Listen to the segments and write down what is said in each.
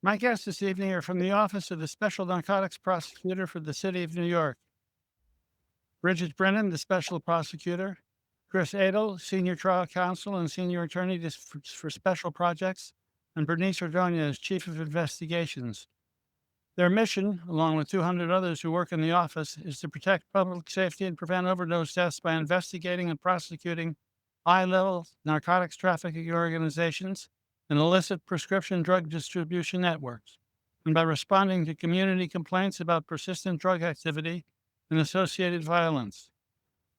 My guests this evening are from the Office of the Special Narcotics Prosecutor for the City of New York. Bridget Brennan, the Special Prosecutor. Chris Edel, Senior Trial Counsel and Senior Attorney for Special Projects. And Bernice Ordonez, Chief of Investigations. Their mission, along with 200 others who work in the office, is to protect public safety and prevent overdose deaths by investigating and prosecuting high-level narcotics trafficking organizations and illicit prescription drug distribution networks, and by responding to community complaints about persistent drug activity and associated violence.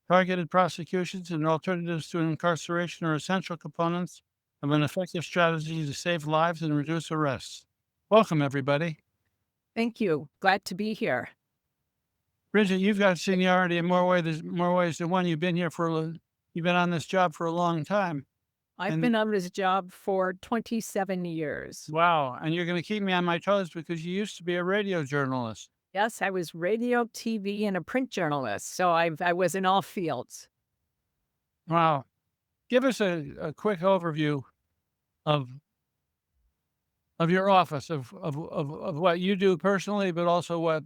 Targeted prosecutions and alternatives to incarceration are essential components of an effective strategy to save lives and reduce arrests. Welcome, everybody. Thank you. Glad to be here. Bridget, you've got seniority in more ways than one. You've been on this job for a long time. I've And been on this job for 27 years. wow, and you're going to keep me on my toes because you used to be a radio journalist. Yes, I was radio, TV, and a print journalist, so I was in all fields. Wow. Give us a quick overview of your office, of what you do personally, but also what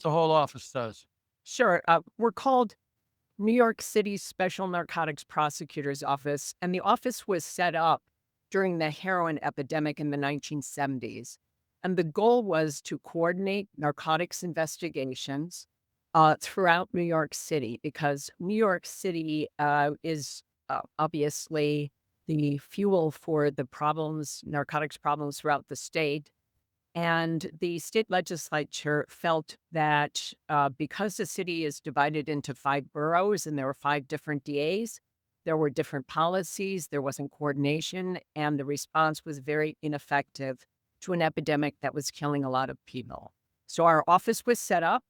the whole office does. Sure, we're called New York City Special Narcotics Prosecutor's Office, and the office was set up during the heroin epidemic in the 1970s. And the goal was to coordinate narcotics investigations throughout New York City, because New York City is obviously the fuel for the problems, narcotics problems throughout the state. And the state legislature felt that because the city is divided into 5 boroughs and there were 5 different DAs, there were different policies, there wasn't coordination, and the response was very ineffective to an epidemic that was killing a lot of people. So our office was set up.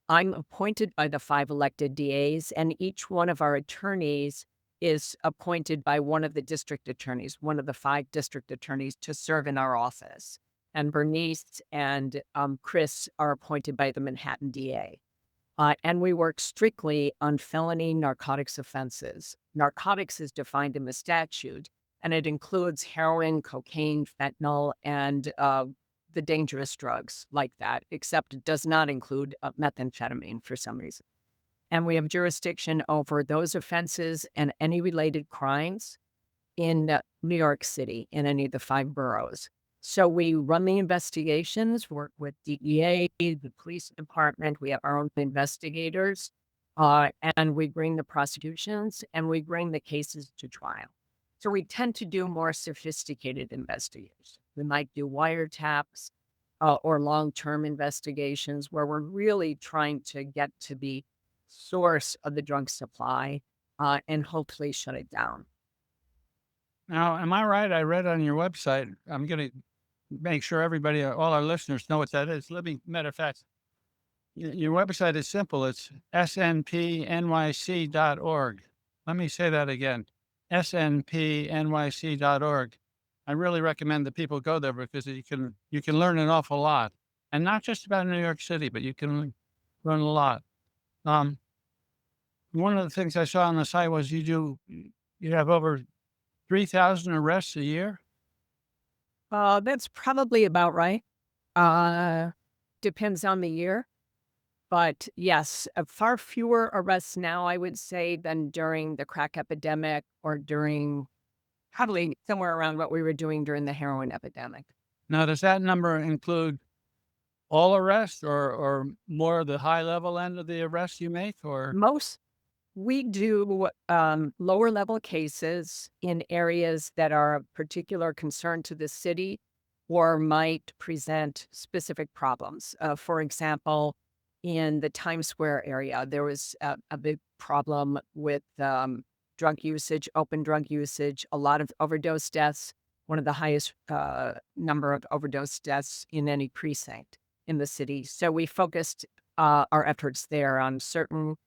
I'm appointed by the 5 elected DAs, and each one of our attorneys is appointed by one of the district attorneys, one of the 5 district attorneys, to serve in our office. And Bernice and Chris are appointed by the Manhattan DA. And we work strictly on felony narcotics offenses. Narcotics is defined in the statute, and it includes heroin, cocaine, fentanyl, and the dangerous drugs like that, except it does not include methamphetamine for some reason. And we have jurisdiction over those offenses and any related crimes in New York City, in any of the 5 boroughs. So we run the investigations, work with DEA, the police department. We have our own investigators, and we bring the prosecutions and we bring the cases to trial. So we tend to do more sophisticated investigations. We might do wiretaps or long-term investigations where we're really trying to get to the source of the drug supply and hopefully shut it down. Now, am I right? I read on your website. I'm going to make sure everybody, all our listeners, know what that is. Matter of fact, your website is simple. It's snpnyc.org. Let me say that again, snpnyc.org. I really recommend that people go there because you can learn an awful lot, and not just about New York City, but you can learn a lot. One of the things I saw on the site was you have over 3,000 arrests a year. That's probably about right. Uh, Depends on the year. But yes, far fewer arrests now, I would say, than during the crack epidemic or during probably somewhere around what we were doing during the heroin epidemic. Now, does that number include all arrests or more of the high level end of the arrests you make? Or Most we do lower level cases in areas that are of particular concern to the city or might present specific problems. For example, in the Times Square area, there was a big problem with drug usage, open drug usage, a lot of overdose deaths, one of the highest number of overdose deaths in any precinct in the city. So we focused our efforts there on certain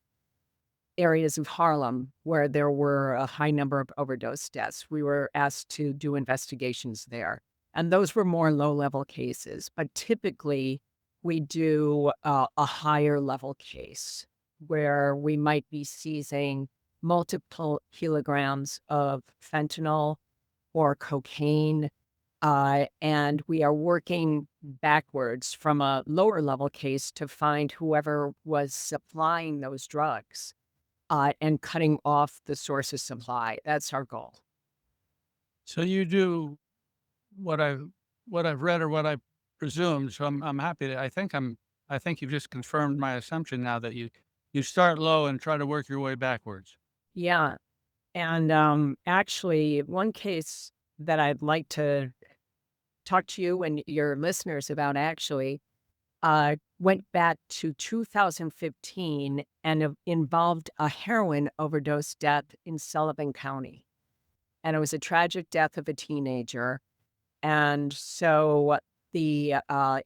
areas of Harlem where there were a high number of overdose deaths. We were asked to do investigations there. And those were more low-level cases. But typically, we do a higher level case where we might be seizing multiple kilograms of fentanyl or cocaine And we are working backwards from a lower level case to find whoever was supplying those drugs and cutting off the source of supply. That's our goal. So you do what I what I've read or what I presumed. So I'm happy to. I think you've just confirmed my assumption now that you start low and try to work your way backwards. Yeah. And actually, one case that I'd like to talk to you and your listeners about actually went back to 2015 and involved a heroin overdose death in Sullivan County. And it was a tragic death of a teenager. And so the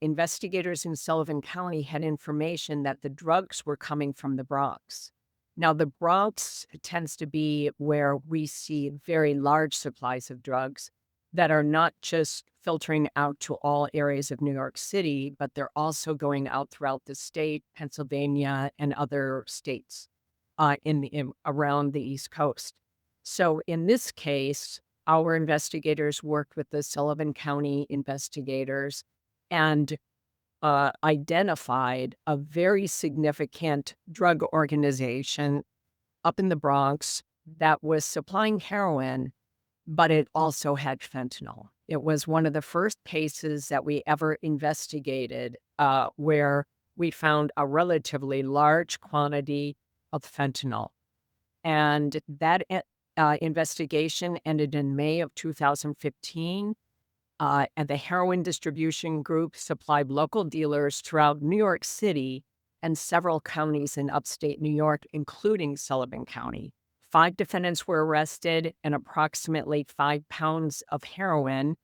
investigators in Sullivan County had information that the drugs were coming from the Bronx. Now, the Bronx tends to be where we see very large supplies of drugs that are not just filtering out to all areas of New York City, but they're also going out throughout the state, Pennsylvania, and other states around the East Coast. So in this case, our investigators worked with the Sullivan County investigators and identified a very significant drug organization up in the Bronx that was supplying heroin, but it also had fentanyl. It was one of the first cases that we ever investigated where we found a relatively large quantity of fentanyl. And that investigation ended in May of 2015. And the heroin distribution group supplied local dealers throughout New York City and several counties in upstate New York, including Sullivan County. 5 defendants were arrested, and approximately 5 pounds of heroin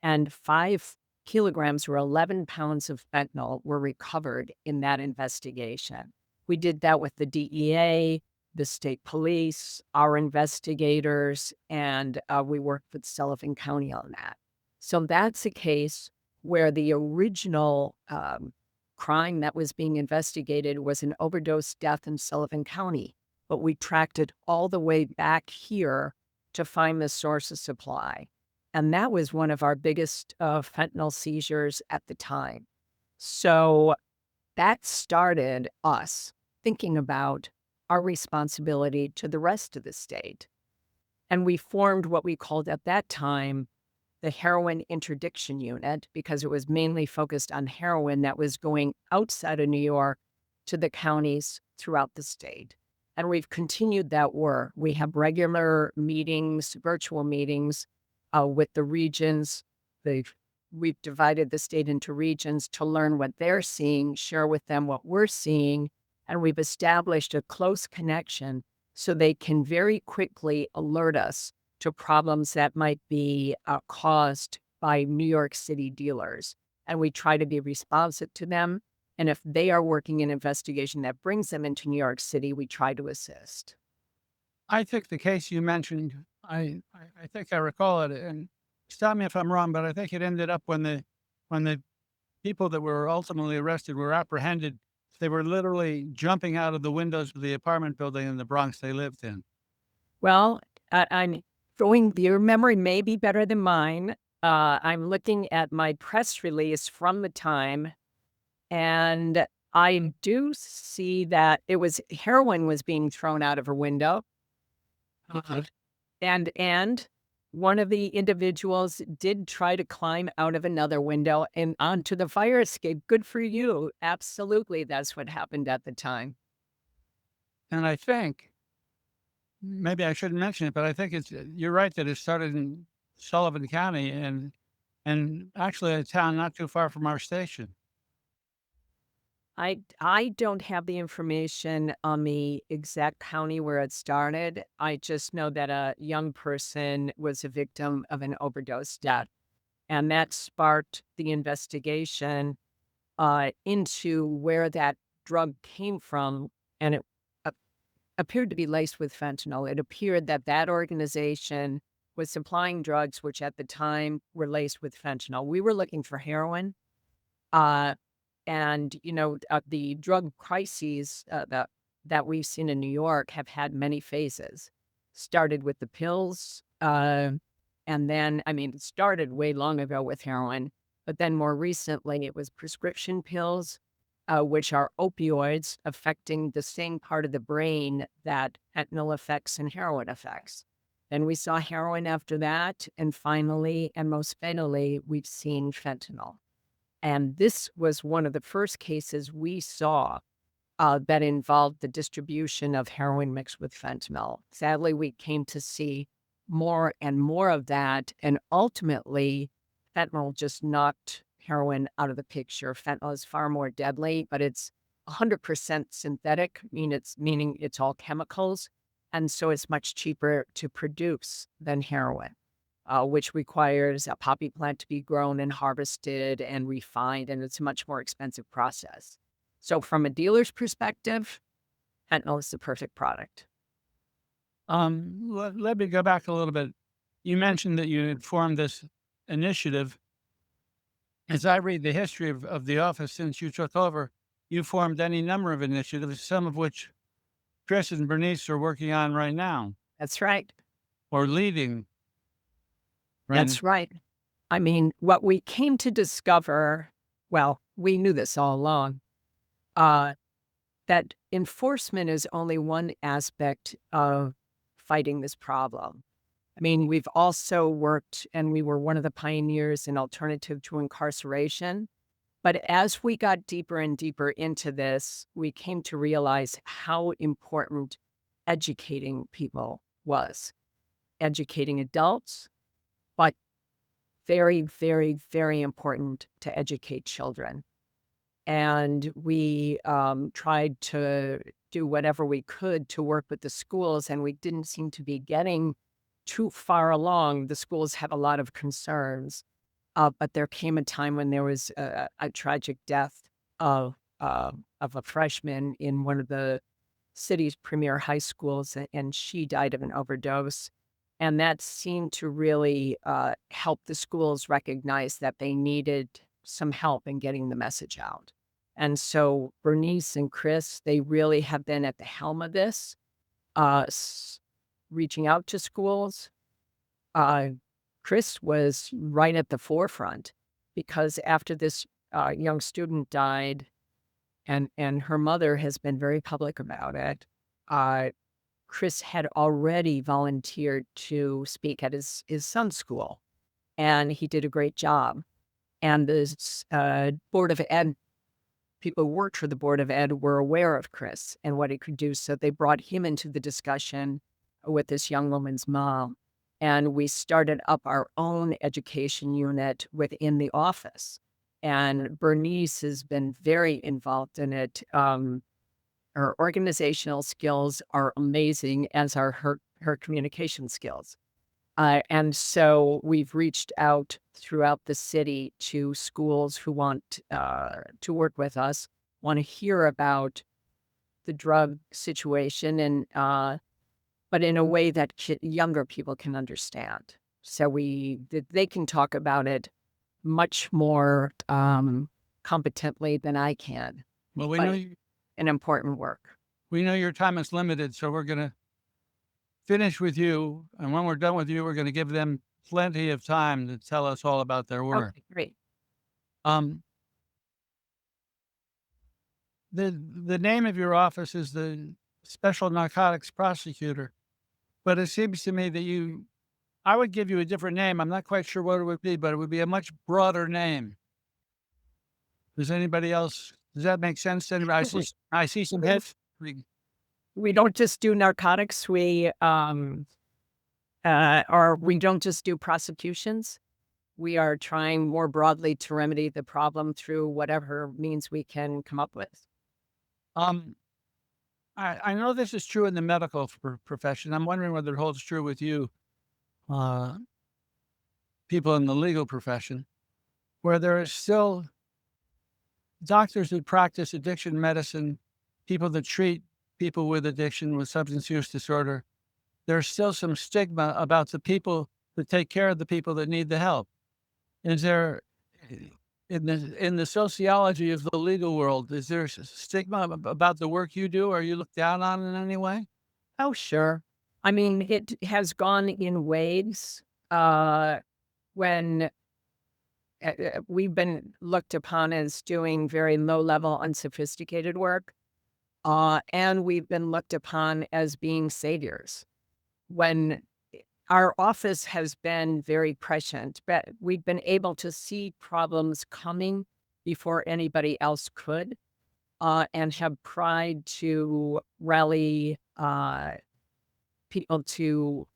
and 5 kilograms or 11 pounds of fentanyl were recovered in that investigation. We did that with the DEA, the state police, our investigators, and we worked with Sullivan County on that. So that's a case where the original crime that was being investigated was an overdose death in Sullivan County, but we tracked it all the way back here to find the source of supply. And that was one of our biggest fentanyl seizures at the time. So that started us thinking about our responsibility to the rest of the state. And we formed what we called at that time the heroin interdiction unit, because it was mainly focused on heroin that was going outside of New York to the counties throughout the state. And we've continued that work. We have regular meetings, virtual meetings with the regions. We've divided the state into regions to learn what they're seeing, share with them what we're seeing, and we've established a close connection so they can very quickly alert us to problems that might be caused by New York City dealers. And we try to be responsive to them. And if they are working an investigation that brings them into New York City, we try to assist. I think the case you mentioned, I think I recall it, and stop me if I'm wrong, but I think it ended up when the people that were ultimately arrested were apprehended. They were literally jumping out of the windows of the apartment building in the Bronx they lived in. Well, I'm going, your memory may be better than mine. I'm looking at my press release from the time, and I do see that it was heroin was being thrown out of a window. And one of the individuals did try to climb out of another window and onto the fire escape. Good for you. Absolutely. That's what happened at the time. And I think maybe I shouldn't mention it, but I think you're right that it started in Sullivan County and actually a town not too far from our station. I don't have the information on the exact county where it started. I just know that a young person was a victim of an overdose death, and that sparked the investigation into where that drug came from, and it appeared to be laced with fentanyl. It appeared that that organization was supplying drugs which at the time were laced with fentanyl. We were looking for heroin. And, the drug crises that we've seen in New York have had many phases. Started with the pills, And then, I mean, it started way long ago with heroin, but then more recently it was prescription pills, which are opioids affecting the same part of the brain that fentanyl affects and heroin affects. Then we saw heroin after that. And finally, and most fatally, we've seen fentanyl. And this was one of the first cases we saw that involved the distribution of heroin mixed with fentanyl. Sadly, we came to see more and more of that. And ultimately, fentanyl just knocked heroin out of the picture. Fentanyl is far more deadly, but it's 100% synthetic, meaning it's all chemicals. And so it's much cheaper to produce than heroin, which requires a poppy plant to be grown and harvested and refined, and it's a much more expensive process. So from a dealer's perspective, fentanyl is the perfect product. Let me go back a little bit. You mentioned that you had formed this initiative. As I read the history of the office since you took over, you formed any number of initiatives, some of which Chris and Bernice are working on right now That's right. or leading. Right? That's right. I mean, what we came to discover, well, we knew this all along, uh, that enforcement is only one aspect of fighting this problem. I mean, we've also worked, and we were one of the pioneers in alternative to incarceration. But as we got deeper and deeper into this, we came to realize how important educating people was. Educating adults, but very, very, very important to educate children. And we tried to do whatever we could to work with the schools, and we didn't seem to be getting too far along. The schools had a lot of concerns, but there came a time when there was a tragic death of a freshman in one of the city's premier high schools, and she died of an overdose. And that seemed to really help the schools recognize that they needed some help in getting the message out. And so Bernice and Chris, they really have been at the helm of this, reaching out to schools. Chris was right at the forefront because after this young student died, and her mother has been very public about it, Chris had already volunteered to speak at his son's school, and he did a great job. And the Board of Ed, people who worked for the Board of Ed were aware of Chris and what he could do, so they brought him into the discussion with this young woman's mom. And we started up our own education unit within the office. And Bernice has been very involved in it. Her organizational skills are amazing, as are her communication skills. And so we've reached out throughout the city to schools who want to work with us, want to hear about the drug situation, and but in a way that younger people can understand. So they can talk about it much more competently than I can. Well, we But know an important work. we know your time is limited, so we're going to finish with you. And when we're done with you, we're going to give them plenty of time to tell us all about their work. Okay, great. Um, the name of your office is the Special Narcotics Prosecutor, but it seems to me that I would give you a different name. I'm not quite sure what it would be, but it would be a much broader name. Does that make sense to anybody? I see some heads. We don't just do narcotics. Or we don't just do prosecutions. We are trying more broadly to remedy the problem through whatever means we can come up with. I know this is true in the medical profession. I'm wondering whether it holds true with you, people in the legal profession, where there is still doctors who practice addiction medicine, people that treat people with addiction, with substance use disorder. There's still some stigma about the people that take care of the people that need the help. Is there, in the sociology of the legal world, is there stigma about the work you do? Are you looked down on in any way? Oh, sure. I mean, it has gone in waves. when we've been looked upon as doing very low-level, unsophisticated work, and we've been looked upon as being saviors. When our office has been very prescient, but we've been able to see problems coming before anybody else could, and have tried to rally people to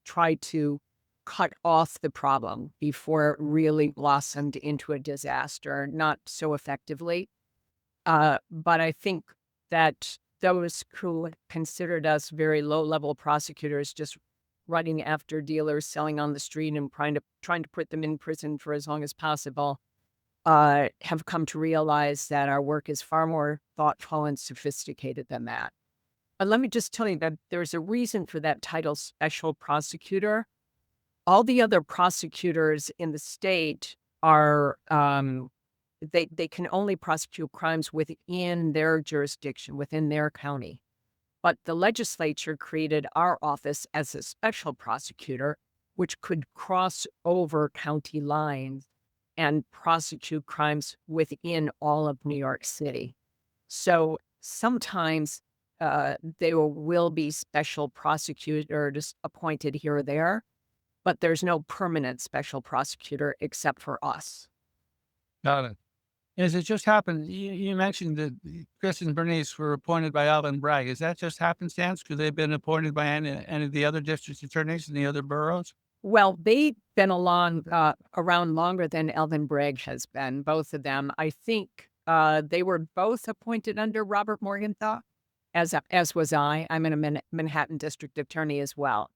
try to cut off the problem before it really blossomed into a disaster, not so effectively. But I think that those who considered us very low-level prosecutors, just running after dealers selling on the street and trying to put them in prison for as long as possible, have come to realize that our work is far more thoughtful and sophisticated than that. But let me just tell you that there's a reason for that title, special prosecutor. All the other prosecutors in the state are they can only prosecute crimes within their jurisdiction, within their county. But the legislature created our office as a special prosecutor, which could cross over county lines and prosecute crimes within all of New York City. So sometimes there will be special prosecutors appointed here or there, but there's no permanent special prosecutor except for us. Got it. As it just happened, you mentioned that Chris and Bernice were appointed by Alvin Bragg. Is that just happenstance? Because they've been appointed by any of the other district attorneys in the other boroughs? Well, they've been around longer than Alvin Bragg has been, both of them. I think they were both appointed under Robert Morgenthau, as was I. I'm a Manhattan district attorney as well.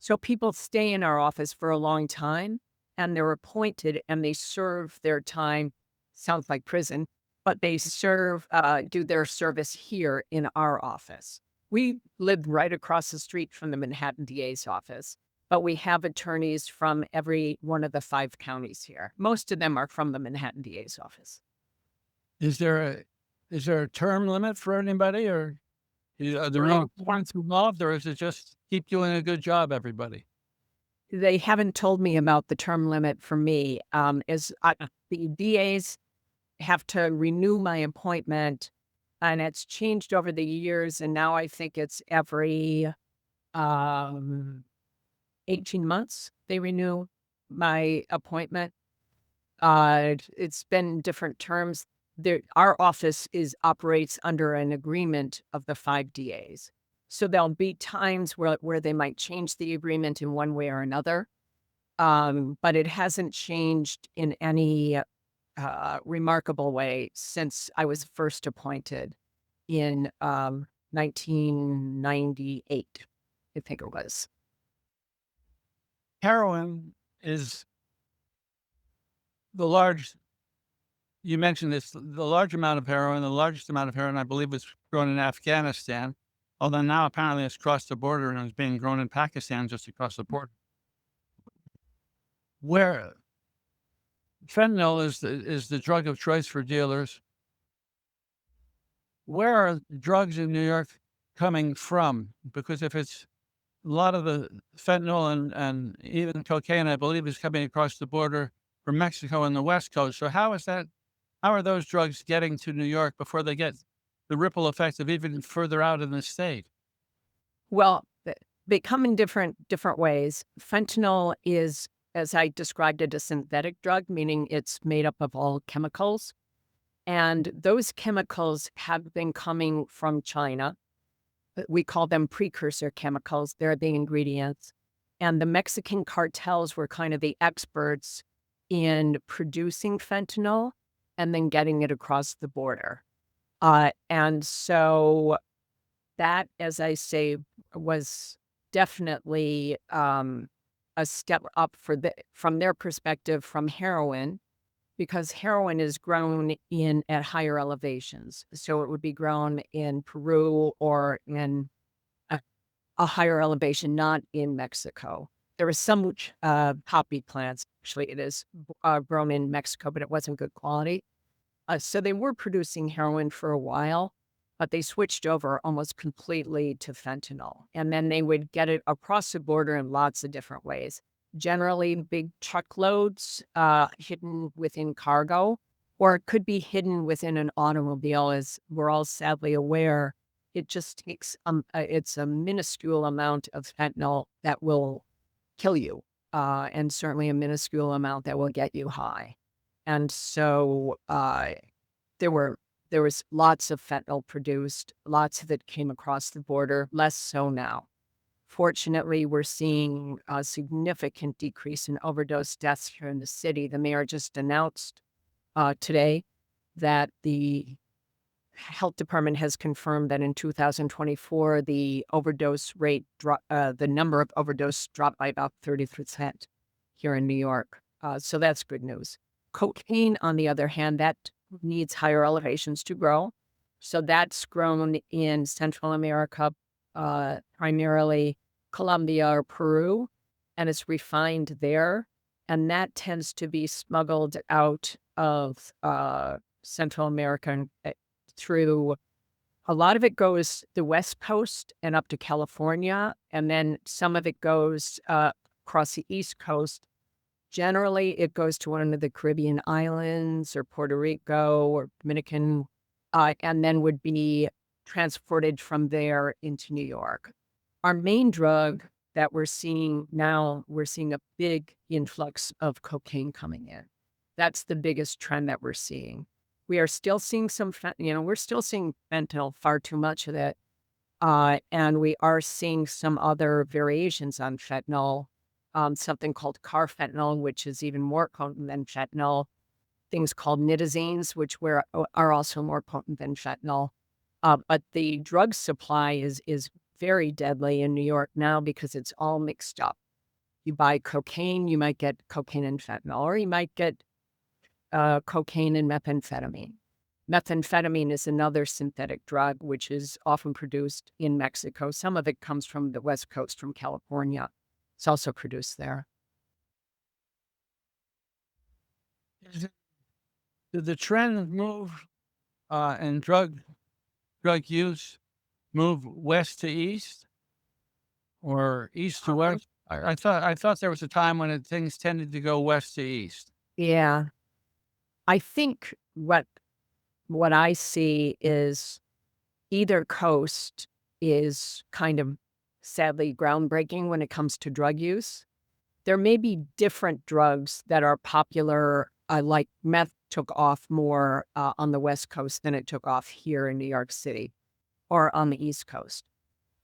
So people stay in our office for a long time, and they're appointed, and they serve their time. Sounds like prison, but they do their service here in our office. We live right across the street from the Manhattan DA's office, but we have attorneys from every one of the 5 counties here. Most of them are from the Manhattan DA's office. Is there a term limit for anybody, or are there no points involved, or is it just keep doing a good job, everybody? They haven't told me about the term limit for me. The DAs have to renew my appointment, and it's changed over the years, and now I think it's every 18 months they renew my appointment. It's been different terms. Our office operates under an agreement of the 5 DAs. So there'll be times where they might change the agreement in one way or another, but it hasn't changed in any remarkable way since I was first appointed in 1998, I think it was. Heroin is you mentioned this, the large amount of heroin, the largest amount of heroin, I believe, was grown in Afghanistan, although now apparently it's crossed the border and is being grown in Pakistan just across the border. Where fentanyl is the drug of choice for dealers. Where are drugs in New York coming from? Because if it's a lot of the fentanyl and even cocaine, I believe, is coming across the border from Mexico and the West Coast. So how are those drugs getting to New York before they get the ripple effect of even further out in the state? Well, they come in different ways. Fentanyl is, as I described it, a synthetic drug, meaning it's made up of all chemicals. And those chemicals have been coming from China. We call them precursor chemicals. They're the ingredients. And the Mexican cartels were kind of the experts in producing fentanyl and then getting it across the border. And so that, as I say, was definitely a step up from their perspective from heroin, because heroin is grown at higher elevations. So it would be grown in Peru or in a higher elevation, not in Mexico. There are some poppy plants. Actually, it is grown in Mexico, but it wasn't good quality. So they were producing heroin for a while, but they switched over almost completely to fentanyl. And then they would get it across the border in lots of different ways. generally big truckloads hidden within cargo, or it could be hidden within an automobile, as we're all sadly aware. It just takes, it's a minuscule amount of fentanyl that will kill you, and certainly a minuscule amount that will get you high. And so there were there was lots of fentanyl produced, lots of it came across the border, less so now. Fortunately, we're seeing a significant decrease in overdose deaths here in the city. The mayor just announced today that the health department has confirmed that in 2024, the overdose rate, the number of overdose dropped by about 30% here in New York. So that's good news. Cocaine, on the other hand, that needs higher elevations to grow. So that's grown in Central America, primarily Colombia or Peru, and it's refined there. And that tends to be smuggled out of Central America through, a lot of it goes the West Coast and up to California, and then some of it goes across the East Coast. Generally, it goes to one of the Caribbean islands or Puerto Rico or Dominican, and then would be transported from there into New York. Our main drug that we're seeing now, we're seeing a big influx of cocaine coming in. That's the biggest trend that we're seeing. We are still seeing some, we're still seeing fentanyl, far too much of it. And we are seeing some other variations on fentanyl, something called carfentanil, which is even more potent than fentanyl. Things called nitazines, which are also more potent than fentanyl. But the drug supply is very deadly in New York now because it's all mixed up. You buy cocaine, you might get cocaine and fentanyl, or you might get cocaine and methamphetamine. Methamphetamine is another synthetic drug, which is often produced in Mexico. Some of it comes from the West Coast, from California. It's also produced there. Did the trend move in drug use move west to east or east to west? I thought there was a time when things tended to go west to east. Yeah. I think what I see is either coast is kind of sadly groundbreaking when it comes to drug use. There may be different drugs that are popular, like meth took off more on the West Coast than it took off here in New York City or on the East Coast.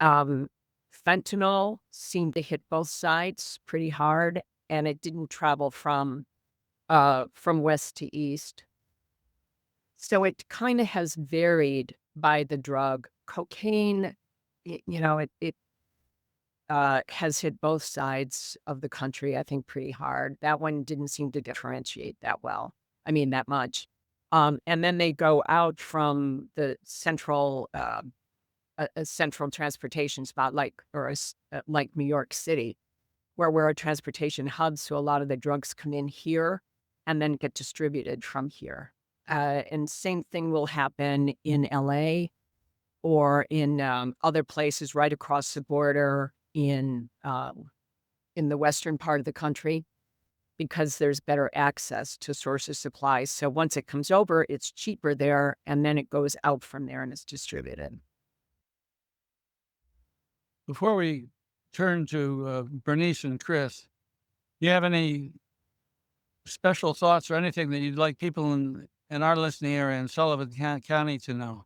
Fentanyl seemed to hit both sides pretty hard, and it didn't travel from west to east. So it kind of has varied by the drug. Cocaine, it has hit both sides of the country, I think, pretty hard. That one didn't seem to differentiate that well. I mean, that much. And then they go out from the central, a central transportation spot, like New York City, where we're a transportation hub. So a lot of the drugs come in here and then get distributed from here. And same thing will happen in LA or in other places right across the border in the western part of the country, because there's better access to source of supplies. So once it comes over, it's cheaper there, and then it goes out from there and it's distributed. Before we turn to Bernice and Chris, do you have any special thoughts or anything that you'd like people in our listening area in Sullivan County to know?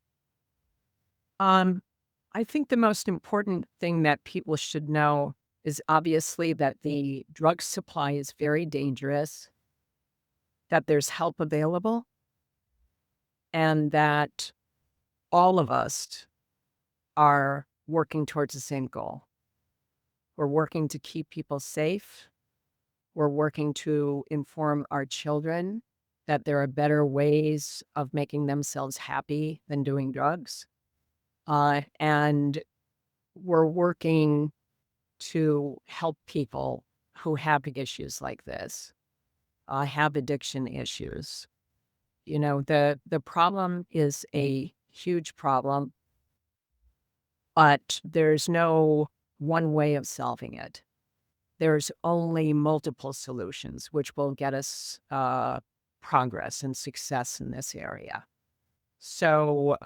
I think the most important thing that people should know is obviously that the drug supply is very dangerous, that there's help available, and that all of us are working towards the same goal. We're working to keep people safe. We're working to inform our children that there are better ways of making themselves happy than doing drugs. And we're working to help people who have issues like this, have addiction issues. The problem is a huge problem, but there's no one way of solving it. there's only multiple solutions, which will get us progress and success in this area. So,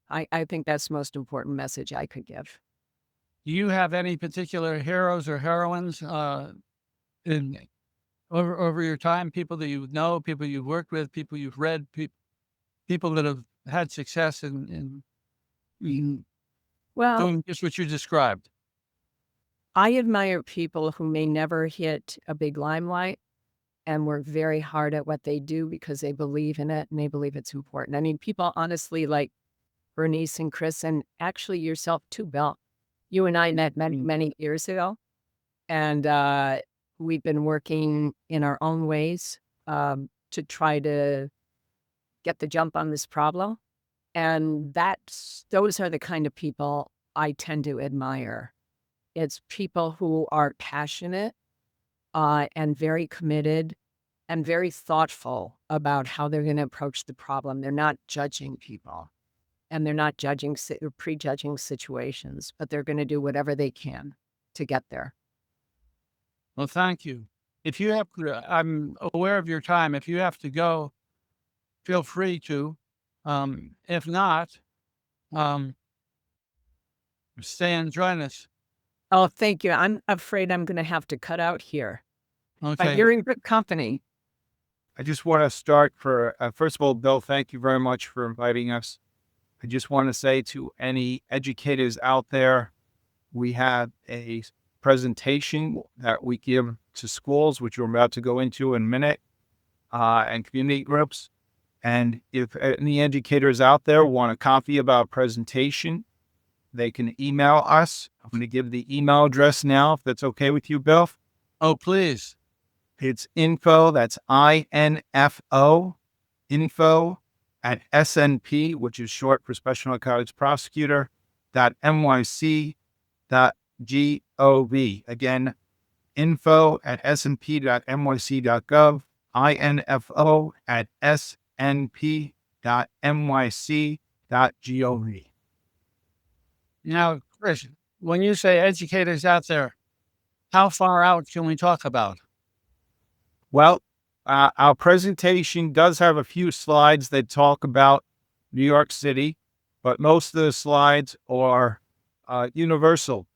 I think that's the most important message I could give. Do you have any particular heroes or heroines in over your time? People that you know, people you've worked with, people you've read, people that have had success in Well, doing just what you described. I admire people who may never hit a big limelight and work very hard at what they do because they believe in it and they believe it's important. I mean, people honestly like Bernice and Chris, and actually yourself too, Bill. You and I met many, many years ago, and we've been working in our own ways to try to get the jump on this problem. And those are the kind of people I tend to admire. It's people who are passionate and very committed and very thoughtful about how they're going to approach the problem. They're not judging people and they're not or prejudging situations, but they're going to do whatever they can to get there. Well, thank you. If you have, I'm aware of your time. If you have to go, feel free to. If not, stay and join us. Oh, thank you. I'm afraid I'm going to have to cut out here. But Okay. you're in good company. I just want to start first of all, Bill, thank you very much for inviting us. I just want to say to any educators out there, we have a presentation that we give to schools, which we're about to go into in a minute, and community groups. And if any educators out there want a copy of our presentation, they can email us. I'm going to give the email address now, if that's okay with you, Bill. Oh, please. It's info, that's INFO, info at SNP, which is short for Special Narcotics Prosecutor, .nyc.gov. Again, info at snp.nyc.gov, info at snp.nyc.gov. Now, Chris, when you say educators out there, how far out can we talk about? Well, our presentation does have a few slides that talk about New York City, but most of the slides are universal.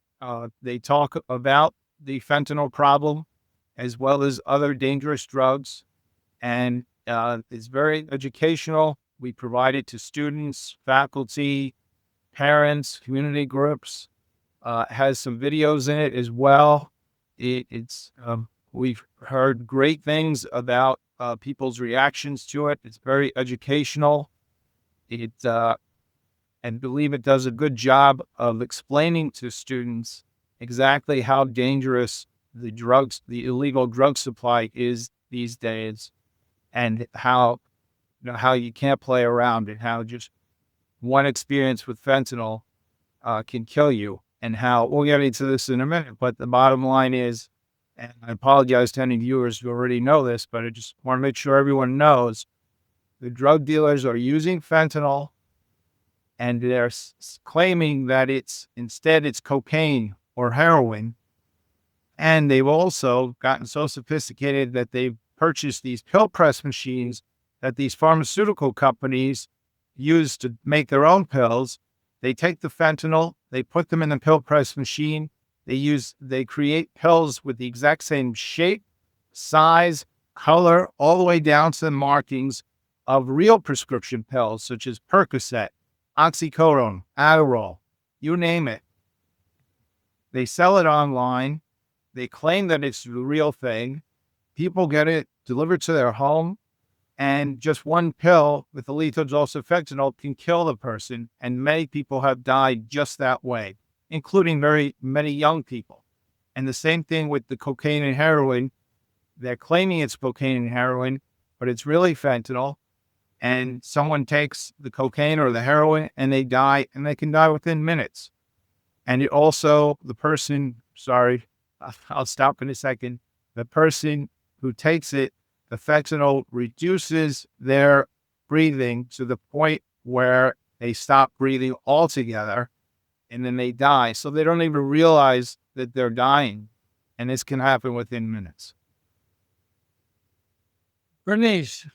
They talk about the fentanyl problem as well as other dangerous drugs, and it's very educational. We provide it to students, faculty, parents, community groups. Has some videos in it as well. We've heard great things about people's reactions to it. It's very educational. And believe it does a good job of explaining to students exactly how dangerous the illegal drug supply is these days, and how you can't play around, and how just one experience with fentanyl can kill you, and how we'll get into this in a minute. But the bottom line is, and I apologize to any viewers who already know this, but I just want to make sure everyone knows, the drug dealers are using fentanyl, and they're claiming that it's cocaine or heroin. And they've also gotten so sophisticated that they've purchased these pill press machines that these pharmaceutical companies use to make their own pills. They take the fentanyl, they put them in the pill press machine. They create pills with the exact same shape, size, color, all the way down to the markings of real prescription pills, such as Percocet, oxycodone, Adderall, you name it. They sell it online. They claim that it's the real thing. People get it delivered to their home, and just one pill with a lethal dose of fentanyl can kill the person, and many people have died just that way, including very many young people. And the same thing with the cocaine and heroin. They're claiming it's cocaine and heroin, but it's really fentanyl. And someone takes the cocaine or the heroin and they die, and they can die within minutes. And it also, I'll stop in a second. The person who takes it, the fentanyl reduces their breathing to the point where they stop breathing altogether, and then they die. So they don't even realize that they're dying. and this can happen within minutes. Bernice,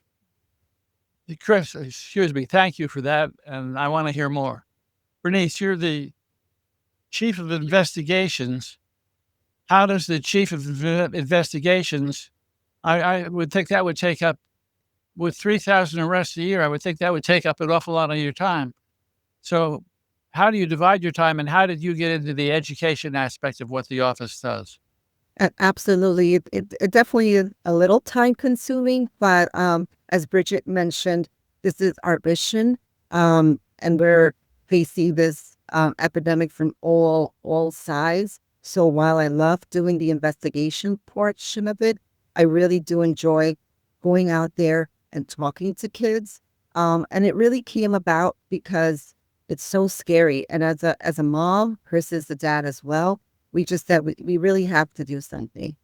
Chris, excuse me. Thank you for that. And I want to hear more. Bernice, you're the chief of investigations. How does the chief of investigations, I would think that would take up, with 3,000 arrests a year, I would think that would take up an awful lot of your time. So how do you divide your time, and how did you get into the education aspect of what the office does? Absolutely. It definitely is a little time consuming, but as Bridget mentioned, this is our mission. And we're facing this epidemic from all sides. So while I love doing the investigation portion of it, I really do enjoy going out there and talking to kids. And it really came about because it's so scary. And as a mom, Chris is the dad as well, we just said we really have to do something.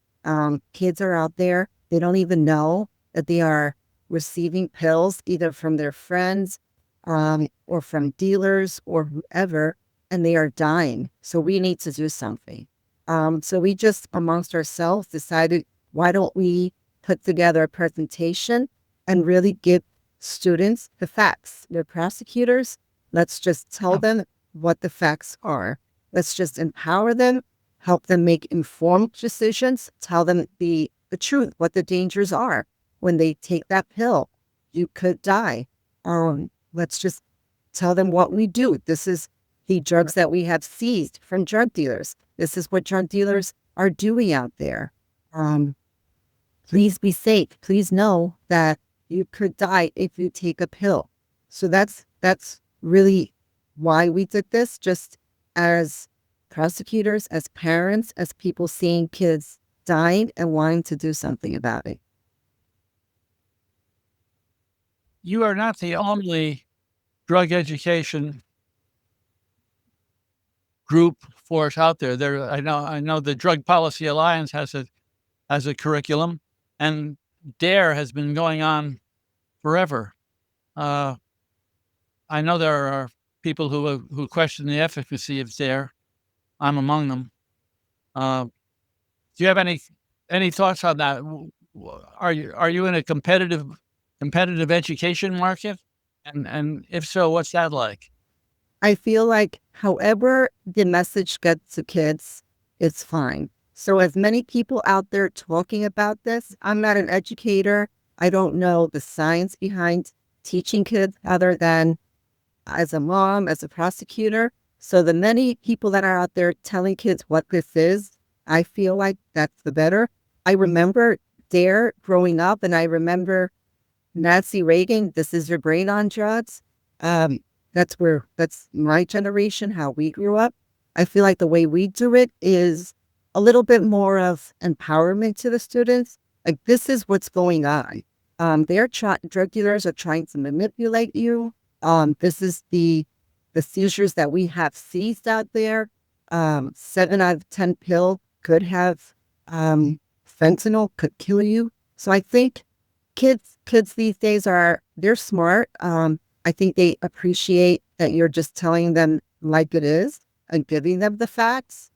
Kids are out there. They don't even know that they are receiving pills either from their friends or from dealers or whoever, and they are dying. So we need to do something. So we just amongst ourselves decided, why don't we put together a presentation and really give students the facts? They're prosecutors. Let's just tell them what the facts are. Let's just empower them, help them make informed decisions, tell them the truth, what the dangers are. When they take that pill, you could die. Let's just tell them what we do. This is the drugs that we have seized from drug dealers. This is what drug dealers are doing out there. Please be safe. Please know that you could die if you take a pill. So that's really why we did this, just as prosecutors, as parents, as people seeing kids dying and wanting to do something about it. You are not the only drug education group force out there. I know the Drug Policy Alliance has a curriculum, and DARE has been going on forever. I know there are people who question the efficacy of DARE. I'm among them. Do you have any thoughts on that? Are you in a competitive education market? And if so, what's that like? I feel like however the message gets to kids, it's fine. So as many people out there talking about this, I'm not an educator. I don't know the science behind teaching kids other than as a mom, as a prosecutor. So the many people that are out there telling kids what this is, I feel like that's the better. I remember DARE growing up, and I remember Nancy Reagan, this is your brain on drugs. That's my generation, how we grew up. I feel like the way we do it is a little bit more of empowerment to the students. Like, this is what's going on. Drug dealers are trying to manipulate you. This is the seizures that we have seized out there. 7 out of 10 pill could have fentanyl, could kill you. So I think kids these days they're smart. I think they appreciate that you're just telling them like it is and giving them the facts.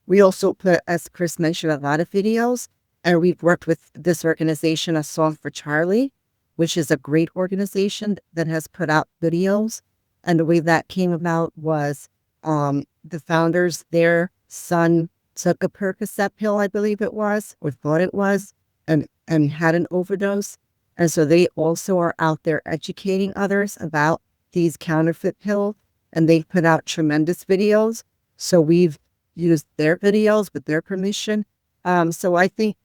We also put, as Chris mentioned, a lot of videos, and we've worked with this organization, A Song for Charlie, which is a great organization that has put out videos. And the way that came about was the founders, their son took a Percocet pill, I believe it was, or thought it was, and had an overdose. And so they also are out there educating others about these counterfeit pills, and they've put out tremendous videos. So we've used their videos with their permission. So I think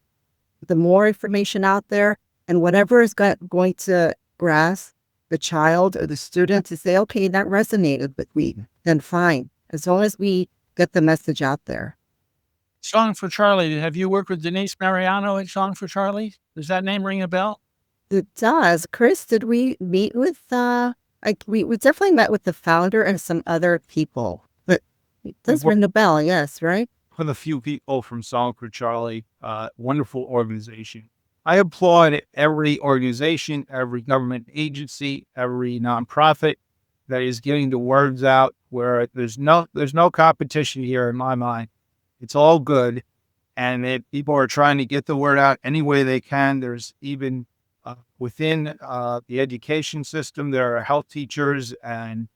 the more information out there, and whatever is going to grasp the child or the student to say, okay, that resonated with me, then fine. As long as we get the message out there. Song for Charlie. Have you worked with Denise Mariano at Song for Charlie? Does that name ring a bell? It does. Chris, did we meet with, we definitely met with the founder and some other people, but it does ring a bell, yes, right? With a few people from Song for Charlie, wonderful organization. I applaud every organization, every government agency, every nonprofit that is getting the words out, where there's no competition here in my mind. It's all good. and people are trying to get the word out any way they can. There's even within the education system, there are health teachers and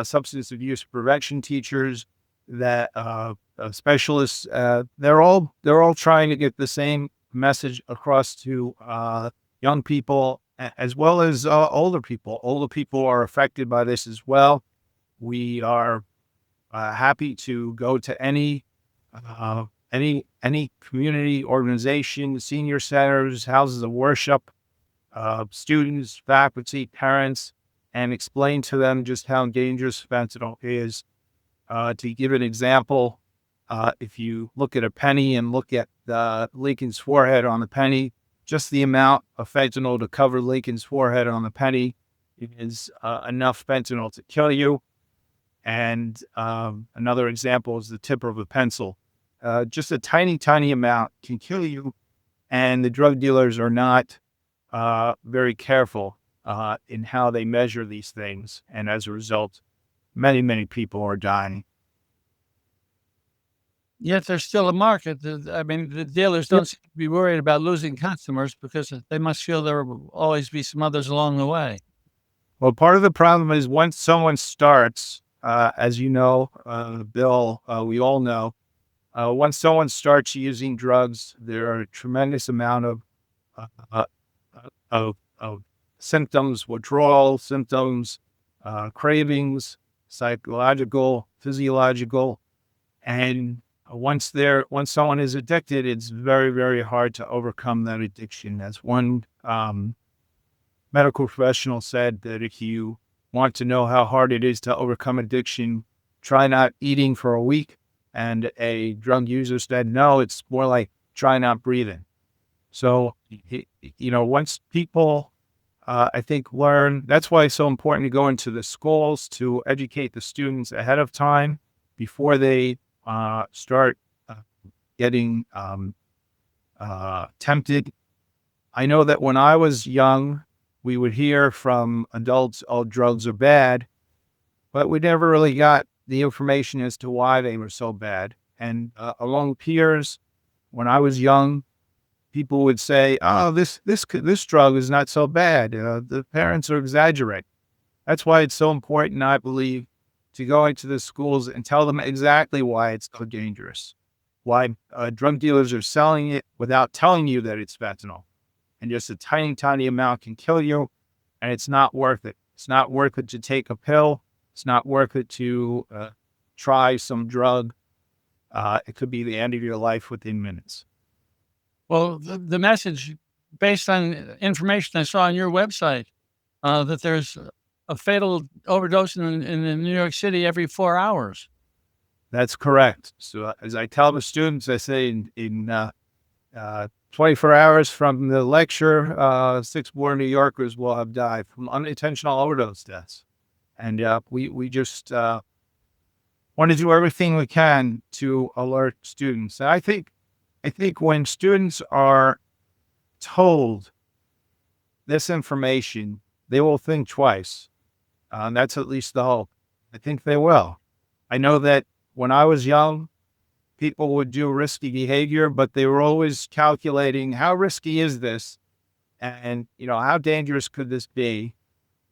substance abuse prevention teachers that specialists. They're all trying to get the same message across to young people as well as older people. Older people are affected by this as well. We are happy to go to any community organization, senior centers, houses of worship, students, faculty, parents, and explain to them just how dangerous fentanyl is. To give an example, if you look at a penny and look at Lincoln's forehead on the penny, just the amount of fentanyl to cover Lincoln's forehead on the penny is enough fentanyl to kill you. And another example is the tip of a pencil. Just a tiny, tiny amount can kill you, and the drug dealers are not very careful in how they measure these things. And as a result, many, many people are dying. Yet there's still a market. The dealers don't seem to be worried about losing customers because they must feel there will always be some others along the way. Well, part of the problem is once someone starts, as you know, Bill, we all know, once someone starts using drugs, there are a tremendous amount of symptoms, withdrawal symptoms, cravings, psychological, physiological, and once someone is addicted, it's very, very hard to overcome that addiction. As one medical professional said, that if you want to know how hard it is to overcome addiction, try not eating for a week. And a drug user said, no, it's more like try not breathing. So, once people, I think, learn, that's why it's so important to go into the schools to educate the students ahead of time before they start getting tempted. I know that when I was young, we would hear from adults, oh, drugs are bad, but we never really got the information as to why they were so bad. And among peers, when I was young, people would say, oh, this drug is not so bad. The parents are exaggerating. That's why it's so important, I believe, to go into the schools and tell them exactly why it's so dangerous, why drug dealers are selling it without telling you that it's fentanyl. And just a tiny, tiny amount can kill you, and it's not worth it. It's not worth it to take a pill. It's not worth it to try some drug. It could be the end of your life within minutes. Well, the message, based on information I saw on your website, that there's a fatal overdose in New York City every 4 hours. That's correct. So as I tell the students, I say in 24 hours from the lecture, 6 more New Yorkers will have died from unintentional overdose deaths. And we just want to do everything we can to alert students. And I think when students are told this information, they will think twice. That's at least the hope. I think they will. I know that when I was young, people would do risky behavior, but they were always calculating how risky is this? And, how dangerous could this be?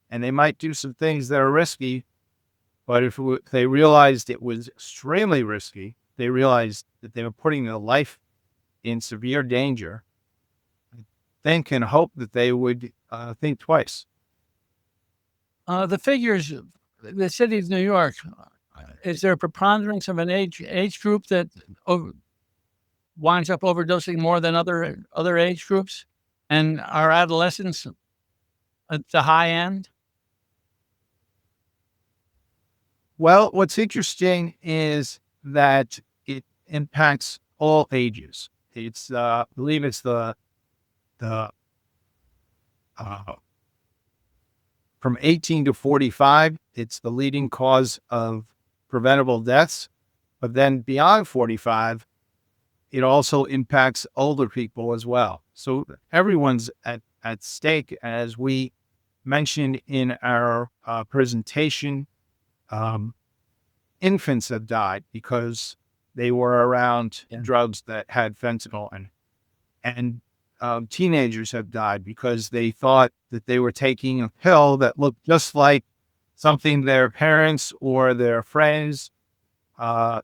And they might do some things that are risky, but if they realized it was extremely risky, they realized that they were putting their life in severe danger, I think and hope that they would think twice. The figures, the city of New York, is there a preponderance of an age group that winds up overdosing more than other age groups? And are adolescents at the high end? Well, what's interesting is that it impacts all ages. It's, I believe it's the from 18 to 45, it's the leading cause of preventable deaths. But then beyond 45, it also impacts older people as well. So everyone's at stake. As we mentioned in our presentation, infants have died because they were around Yeah. drugs that had fentanyl in it. And teenagers have died because they thought that they were taking a pill that looked just like something their parents or their friends are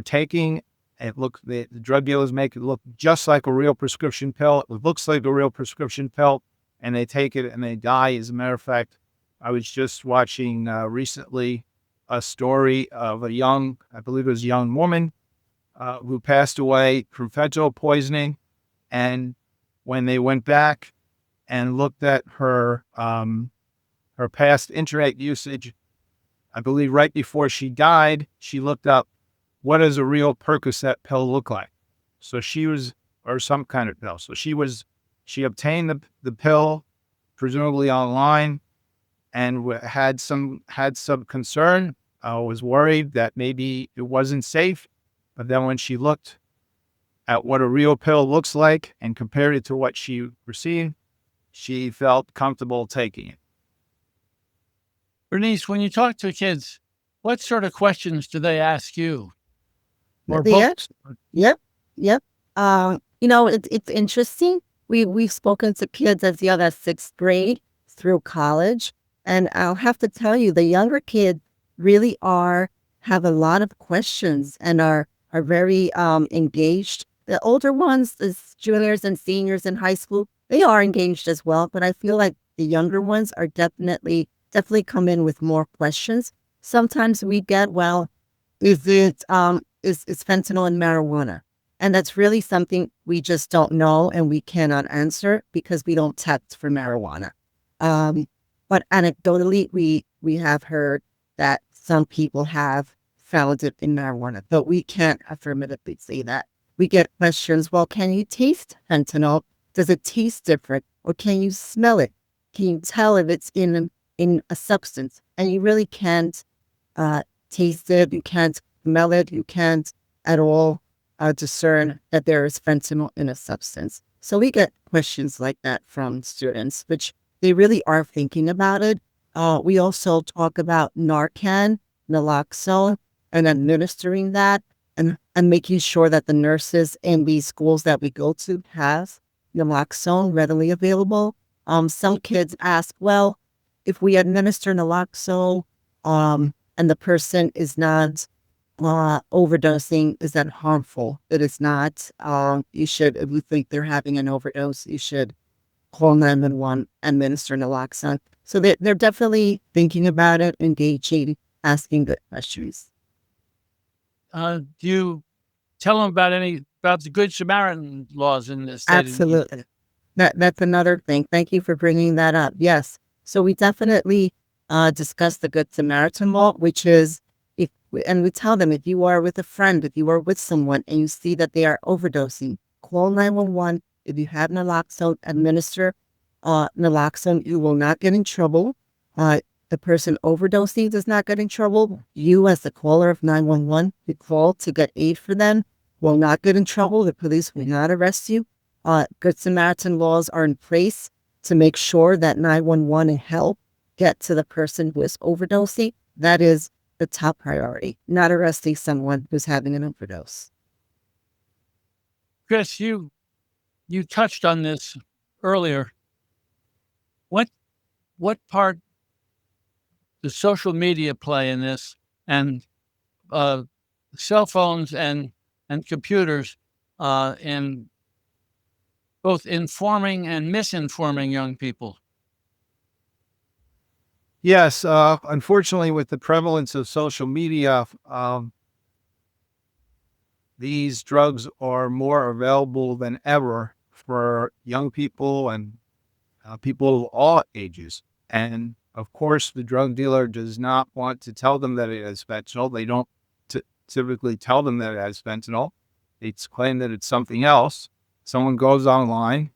taking. The drug dealers make it look just like a real prescription pill. It looks like a real prescription pill, and they take it and they die. As a matter of fact, I was just watching recently a story of I believe it was a young woman who passed away from fentanyl poisoning. And when they went back and looked at her past internet usage, I believe right before she died, she looked up, what does a real Percocet pill look like? So or some kind of pill. So she obtained the pill, presumably online, and had some concern. Was worried that maybe it wasn't safe. But then when she looked at what a real pill looks like and compared it to what she received, she felt comfortable taking it. Bernice, when you talk to kids, what sort of questions do they ask you? Or Yeah. books? Yep. It's interesting. We've spoken to kids as young as 6th grade through college. And I'll have to tell you, the younger kids really have a lot of questions and are very engaged. The older ones, the juniors and seniors in high school, they are engaged as well. But I feel like the younger ones are definitely come in with more questions. Sometimes we get, well, is fentanyl and marijuana? And that's really something we just don't know and we cannot answer because we don't test for marijuana. But anecdotally, we have heard that some people have found it in marijuana, but we can't affirmatively say that. We get questions, well, can you taste fentanyl? Does it taste different? Or can you smell it? Can you tell if it's in a substance? And you really can't taste it. You can't smell it. You can't at all discern that there is fentanyl in a substance. So we get questions like that from students, which they really are thinking about it. We also talk about Narcan, naloxone, and administering that and making sure that the nurses in these schools that we go to have naloxone readily available. Some kids ask, well, if we administer naloxone and the person is not overdosing, is that harmful? It is not. You should, if you think they're having an overdose, you should call 911 and administer naloxone. So they're definitely thinking about it, engaging, asking good questions. Do you tell them about the Good Samaritan laws in this state? Absolutely. That's another thing. Thank you for bringing that up. Yes. So we definitely discuss the Good Samaritan law, which is and we tell them, if you are with a friend, if you are with someone and you see that they are overdosing, call 911. If you have naloxone, administer naloxone. You will not get in trouble. The person overdosing does not get in trouble. You, as the caller of 911, you call to get aid for them, will not get in trouble. The police will not arrest you. Good Samaritan laws are in place to make sure that 911 and help get to the person who is overdosing. That is the top priority, not arresting someone who's having an overdose. Chris, you touched on this earlier. What part does social media play in this, and cell phones and computers in both informing and misinforming young people? Yes, unfortunately, with the prevalence of social media, these drugs are more available than ever for young people and people of all ages. And of course, the drug dealer does not want to tell them that it has fentanyl. They don't typically tell them that it has fentanyl. They claim that it's something else. Someone goes online,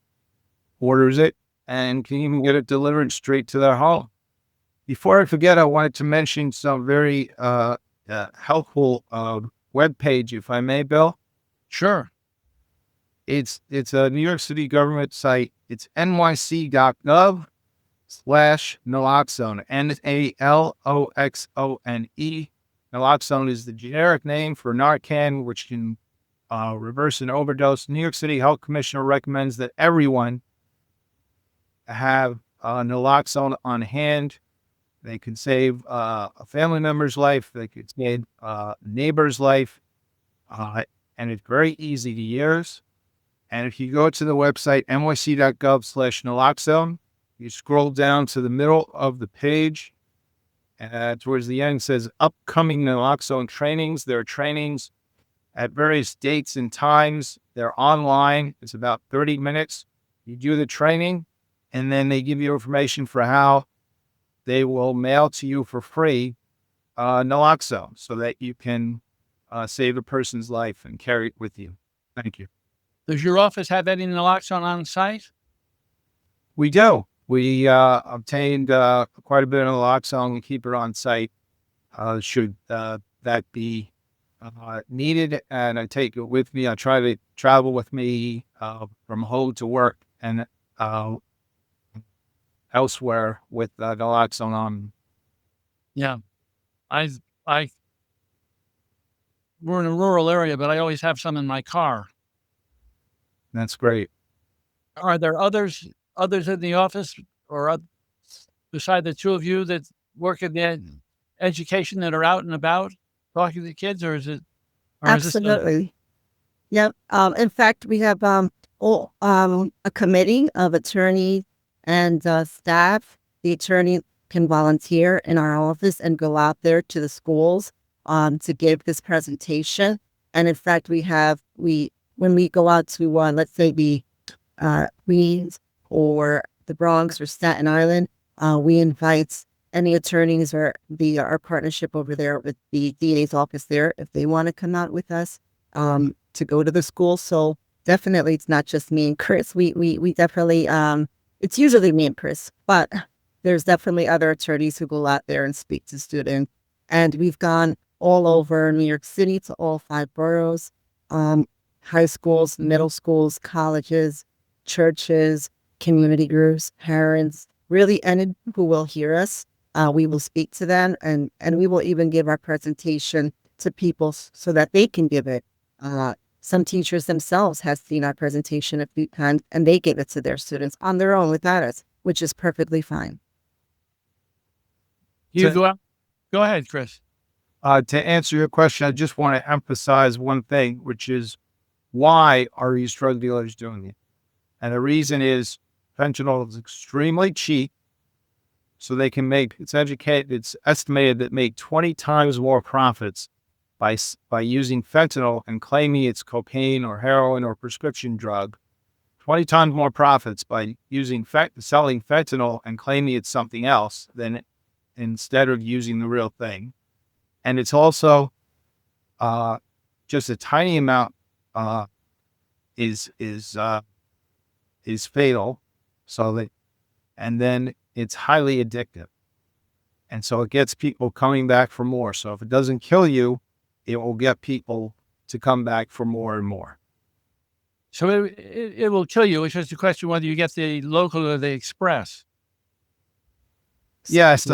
orders it, and can even get it delivered straight to their home. Before I forget, I wanted to mention some very helpful web page, if I may, Bill. Sure. It's a New York City government site. It's nyc.gov/naloxone, NALOXONE. Naloxone is the generic name for Narcan, which can reverse an overdose. New York City Health Commissioner recommends that everyone have naloxone on hand. They can save a family member's life. They could save a neighbor's life. And it's very easy to use. And if you go to the website, nyc.gov/naloxone, you scroll down to the middle of the page. Towards the end, it says upcoming naloxone trainings. There are trainings at various dates and times. They're online. It's about 30 minutes. You do the training, and then they give you information for how they will mail to you for free naloxone so that you can save a person's life and carry it with you. Thank you. Does your office have any naloxone on site? We do. We obtained quite a bit of naloxone. We keep it on site. Should that be needed, and I take it with me. I try to travel with me from home to work and elsewhere with naloxone on. Yeah. We're in a rural area, but I always have some in my car. That's great. Are there others in the office or beside the two of you that work in the education that are out and about talking to kids, or is it? Absolutely. Yep. In fact, we have a committee of attorneys and staff. The attorney can volunteer in our office and go out there to the schools to give this presentation. And in fact, when we go out to let's say Queens or the Bronx or Staten Island, we invite any attorneys or our partnership over there with the DA's office there, if they want to come out with us to go to the school. So definitely, it's not just me and Chris. We definitely, it's usually me and Chris, but there's definitely other attorneys who go out there and speak to students. And we've gone all over New York City to all 5 boroughs, high schools, middle schools, colleges, churches, community groups, parents, really anyone who will hear us. We will speak to them, and we will even give our presentation to people so that they can give it. Some teachers themselves have seen our presentation a few times, and they give it to their students on their own without us, which is perfectly fine. Go ahead, Chris. To answer your question, I just want to emphasize one thing, which is why are these drug dealers doing it? And the reason is fentanyl is extremely cheap, so they can it's estimated that make 20 times more profits by using fentanyl and claiming it's cocaine or heroin or prescription drug. 20 times more profits by selling fentanyl and claiming it's something else than instead of using the real thing. And it's also just a tiny amount is fatal. And then it's highly addictive. And so it gets people coming back for more. So if it doesn't kill you, it will get people to come back for more and more. So it will kill you. It's just a question whether you get the local or the express. Yes.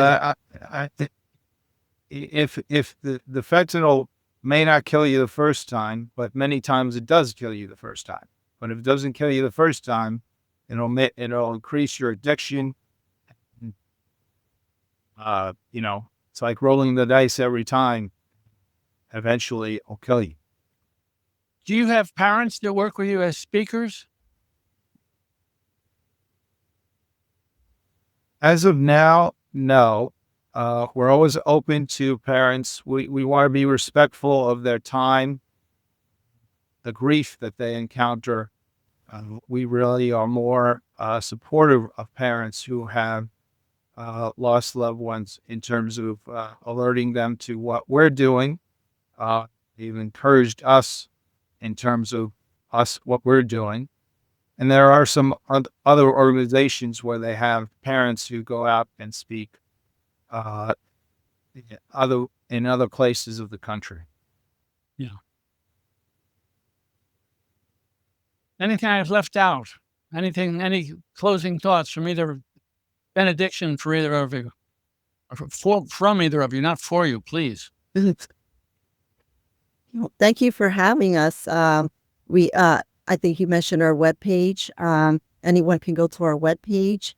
If the fentanyl may not kill you the first time, but many times it does kill you the first time. But if it doesn't kill you the first time, it'll increase your addiction. It's like rolling the dice every time. Eventually, it'll kill you. Do you have parents that work with you as speakers? As of now, no. We're always open to parents. We want to be respectful of their time, the grief that they encounter. We really are more supportive of parents who have lost loved ones in terms of alerting them to what we're doing. They've encouraged us in terms of what we're doing. And there are some other organizations where they have parents who go out and speak in other places of the country. Yeah. Anything I've left out? Any closing thoughts from either benediction for either of you? Or from either of you, not for you, please. Well, thank you for having us. I think you mentioned our webpage. Anyone can go to our webpage.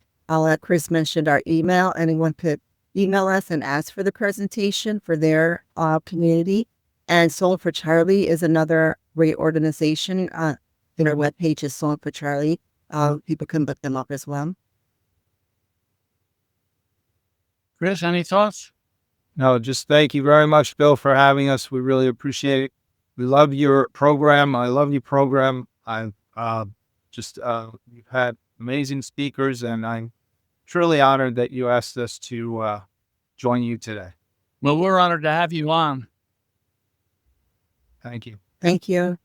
Chris mentioned our email. Anyone could email us and ask for the presentation for their community. And Song for Charlie is another great organization. Our webpage is Song for Charlie. People can look them up as well. Chris, any thoughts? No, just thank you very much, Bill, for having us. We really appreciate it. We love your program. I love your program. I've you've had amazing speakers, and I'm truly honored that you asked us to join you today. Well, we're honored to have you on. Thank you. Thank you.